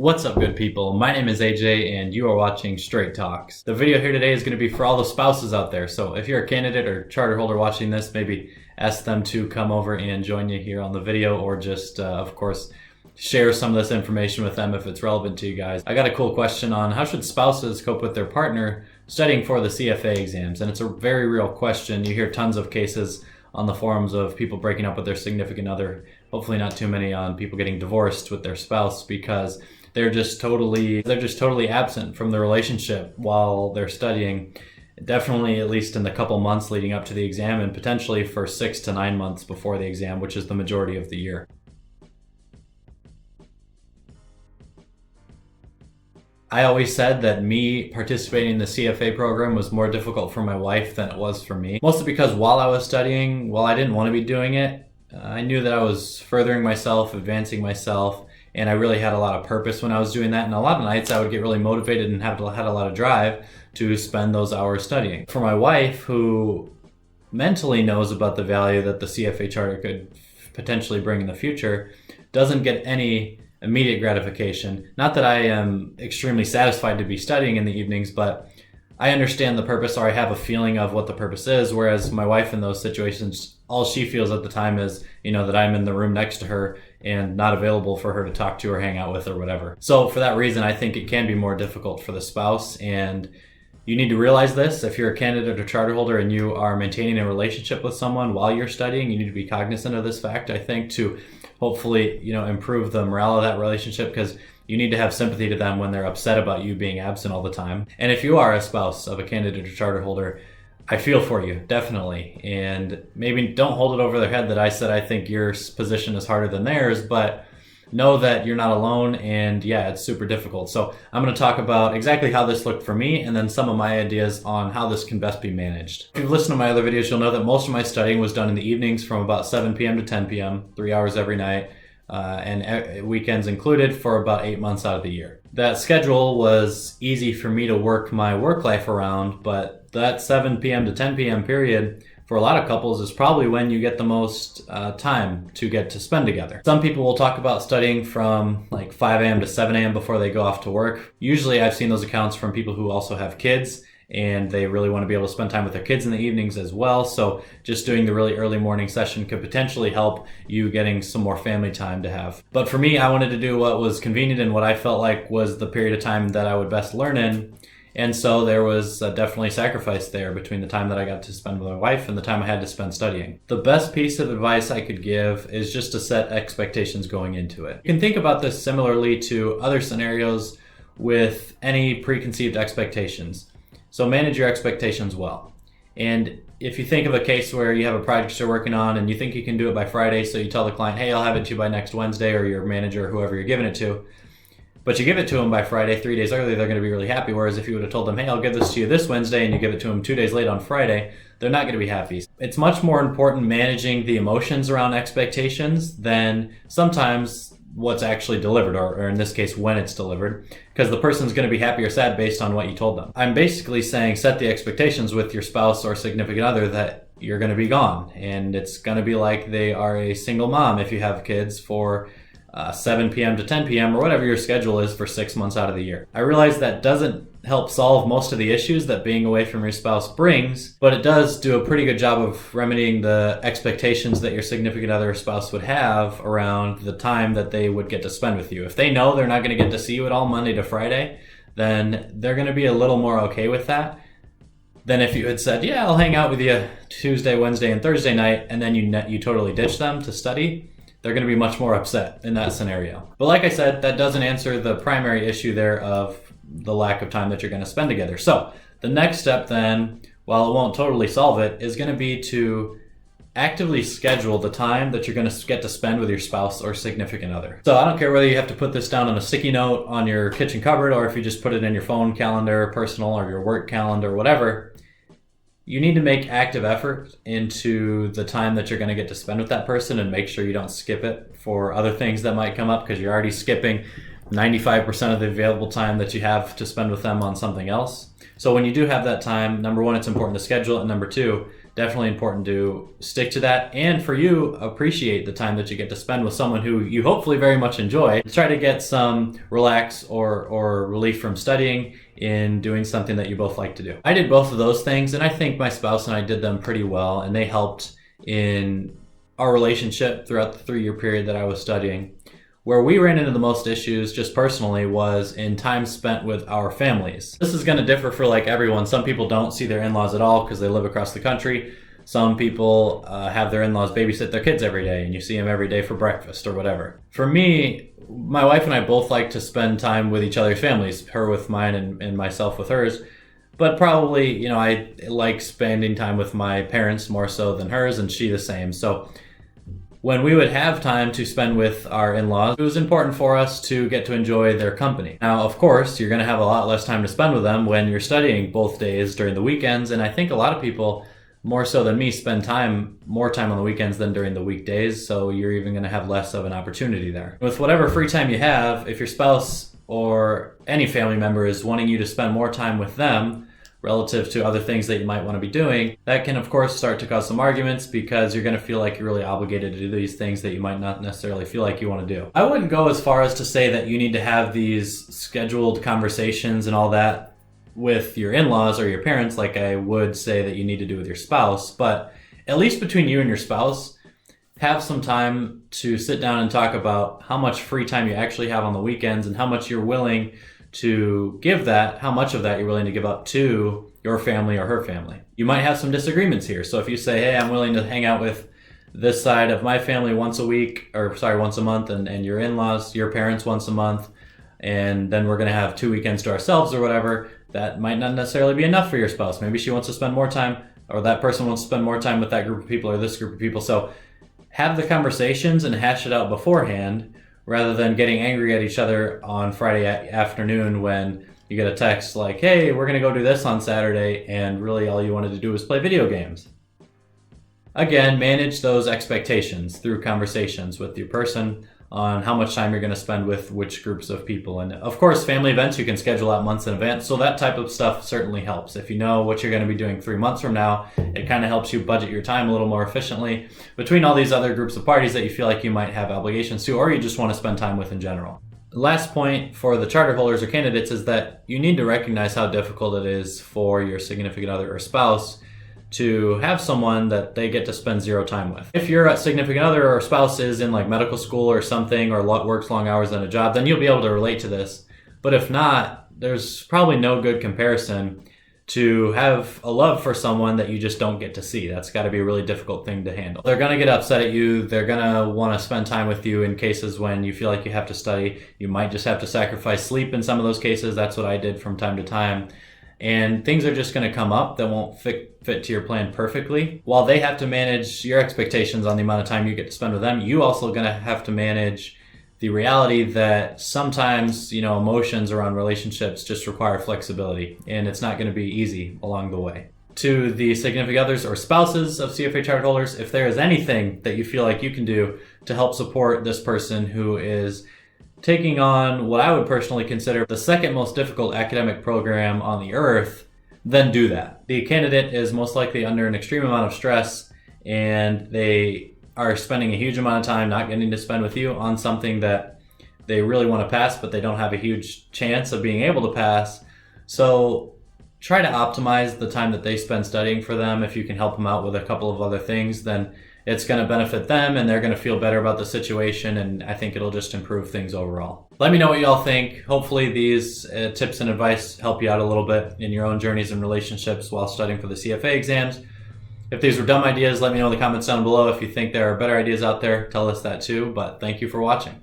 What's up, good people? My name is AJ and you are watching Straight Talks. The video here today is going to be for all the spouses out there. So if you're a candidate or charter holder watching this, maybe ask them to come over and join you here on the video, or just, of course, share some of this information with them if it's relevant to you guys. I got a cool question on how should spouses cope with their partner studying for the CFA exams, and it's a very real question. You hear tons of cases on the forums of people breaking up with their significant other. Hopefully not too many on people getting divorced with their spouse because they're just totally absent from the relationship while they're studying. Definitely at least in the couple months leading up to the exam, and potentially for 6 to 9 months before the exam, which is the majority of the year. I always said that me participating in the CFA program was more difficult for my wife than it was for me. Mostly because while I was studying, while I didn't want to be doing it, I knew that I was furthering myself, advancing myself, and I really had a lot of purpose when I was doing that. And a lot of nights I would get really motivated and had a lot of drive to spend those hours studying. For my wife, who mentally knows about the value that the CFA charter could potentially bring in the future, doesn't get any immediate gratification. Not that I am extremely satisfied to be studying in the evenings, but I understand the purpose, or I have a feeling of what the purpose is, whereas my wife in those situations, all she feels at the time is, that I'm in the room next to her and not available for her to talk to or hang out with or whatever. So for that reason, I think it can be more difficult for the spouse, and you need to realize this. If you're a candidate or charter holder and you are maintaining a relationship with someone while you're studying, you need to be cognizant of this fact, I think, to hopefully, improve the morale of that relationship, because you need to have sympathy to them when they're upset about you being absent all the time. And if you are a spouse of a candidate or charter holder, I feel for you, definitely. And maybe don't hold it over their head that I said I think your position is harder than theirs, but know that you're not alone, and yeah, it's super difficult. So I'm going to talk about exactly how this looked for me, and then some of my ideas on how this can best be managed. If you've listened to my other videos, you'll know that most of my studying was done in the evenings from about 7 p.m. to 10 p.m., 3 hours every night, and weekends included, for about 8 months out of the year. That schedule was easy for me to work my work life around, but that 7 p.m. to 10 p.m. period for a lot of couples is probably when you get the most time to get to spend together. Some people will talk about studying from like 5 a.m. to 7 a.m. before they go off to work. Usually I've seen those accounts from people who also have kids, and they really want to be able to spend time with their kids in the evenings as well. So just doing the really early morning session could potentially help you getting some more family time to have. But for me, I wanted to do what was convenient and what I felt like was the period of time that I would best learn in. And so there was definitely sacrifice there between the time that I got to spend with my wife and the time I had to spend studying. The best piece of advice I could give is just to set expectations going into it. You can think about this similarly to other scenarios with any preconceived expectations. So manage your expectations well. And if you think of a case where you have a project you're working on and you think you can do it by Friday, so you tell the client, hey, I'll have it to you by next Wednesday, or your manager, or whoever you're giving it to, but you give it to them by Friday, 3 days early, they're going to be really happy. Whereas if you would have told them, hey, I'll give this to you this Wednesday, and you give it to them 2 days late on Friday, they're not going to be happy. It's much more important managing the emotions around expectations than sometimes what's actually delivered, or in this case, when it's delivered, because the person's going to be happy or sad based on what you told them. I'm basically saying set the expectations with your spouse or significant other that you're going to be gone, and it's going to be like they are a single mom if you have kids for 7 p.m. to 10 p.m. or whatever your schedule is for 6 months out of the year. I realize that doesn't help solve most of the issues that being away from your spouse brings, but it does do a pretty good job of remedying the expectations that your significant other or spouse would have around the time that they would get to spend with you. If they know they're not going to get to see you at all Monday to Friday, then they're going to be a little more okay with that than if you had said, yeah, I'll hang out with you Tuesday, Wednesday, and Thursday night, and then you totally ditch them to study. They're going to be much more upset in that scenario. But like I said, that doesn't answer the primary issue there of the lack of time that you're going to spend together. So the next step then, while it won't totally solve it, is going to be to actively schedule the time that you're going to get to spend with your spouse or significant other. So I don't care whether you have to put this down on a sticky note on your kitchen cupboard, or if you just put it in your phone calendar, personal, or your work calendar, whatever. You need to make active effort into the time that you're going to get to spend with that person, and make sure you don't skip it for other things that might come up, because you're already skipping 95% of the available time that you have to spend with them on something else. So when you do have that time, number one, it's important to schedule it, and number two, definitely important to stick to that. And for you, appreciate the time that you get to spend with someone who you hopefully very much enjoy. Try to get some relax or relief from studying in doing something that you both like to do. I did both of those things, and I think my spouse and I did them pretty well, and they helped in our relationship throughout the 3-year period that I was studying. Where we ran into the most issues, just personally, was in time spent with our families. This is going to differ for like everyone. Some people don't see their in-laws at all because they live across the country. Some people have their in-laws babysit their kids every day, and you see them every day for breakfast or whatever. For me, my wife and I both like to spend time with each other's families, her with mine and myself with hers. But probably, I like spending time with my parents more so than hers, and she the same. So when we would have time to spend with our in-laws, it was important for us to get to enjoy their company. Now, of course, you're going to have a lot less time to spend with them when you're studying both days during the weekends, and I think a lot of people, more so than me, spend more time on the weekends than during the weekdays, so you're even going to have less of an opportunity there. With whatever free time you have, if your spouse or any family member is wanting you to spend more time with them, relative to other things that you might want to be doing, that can of course start to cause some arguments because you're going to feel like you're really obligated to do these things that you might not necessarily feel like you want to do. I wouldn't go as far as to say that you need to have these scheduled conversations and all that with your in-laws or your parents like I would say that you need to do with your spouse, but at least between you and your spouse, have some time to sit down and talk about how much free time you actually have on the weekends and how much you're willing to give that, how much of that you're willing to give up to your family or her family. You might have some disagreements here. So if you say, hey, I'm willing to hang out with this side of my family once a month, and your in-laws, your parents once a month, and then we're going to have 2 weekends to ourselves or whatever, that might not necessarily be enough for your spouse. Maybe she wants to spend more time, or that person wants to spend more time with that group of people or this group of people. So have the conversations and hash it out beforehand, rather than getting angry at each other on Friday afternoon when you get a text like, hey, we're going to go do this on Saturday, and really all you wanted to do was play video games. Again, manage those expectations through conversations with your person on how much time you're going to spend with which groups of people. And of course, family events you can schedule out months in advance, so that type of stuff certainly helps. If you know what you're going to be doing 3 months from now, it kind of helps you budget your time a little more efficiently between all these other groups of parties that you feel like you might have obligations to, or you just want to spend time with in general. Last point for the charter holders or candidates is that you need to recognize how difficult it is for your significant other or spouse to have someone that they get to spend zero time with. If your significant other or spouse is in like medical school or something, or works long hours in a job, then you'll be able to relate to this. But if not, there's probably no good comparison to have a love for someone that you just don't get to see. That's got to be a really difficult thing to handle. They're going to get upset at you. They're going to want to spend time with you in cases when you feel like you have to study. You might just have to sacrifice sleep in some of those cases. That's what I did from time to time. And things are just going to come up that won't fit to your plan perfectly. While they have to manage your expectations on the amount of time you get to spend with them, you also going to have to manage the reality that sometimes, emotions around relationships just require flexibility, and it's not going to be easy along the way. To the significant others or spouses of CFA chart holders, if there is anything that you feel like you can do to help support this person who is taking on what I would personally consider the second most difficult academic program on the earth, then do that. The candidate is most likely under an extreme amount of stress, and they are spending a huge amount of time not getting to spend with you on something that they really want to pass, but they don't have a huge chance of being able to pass. So try to optimize the time that they spend studying for them. If you can help them out with a couple of other things, then it's going to benefit them and they're going to feel better about the situation, and I think it'll just improve things overall. Let me know what y'all think. Hopefully these tips and advice help you out a little bit in your own journeys and relationships while studying for the CFA exams. If these were dumb ideas, let me know in the comments down below. If you think there are better ideas out there, tell us that too. But thank you for watching.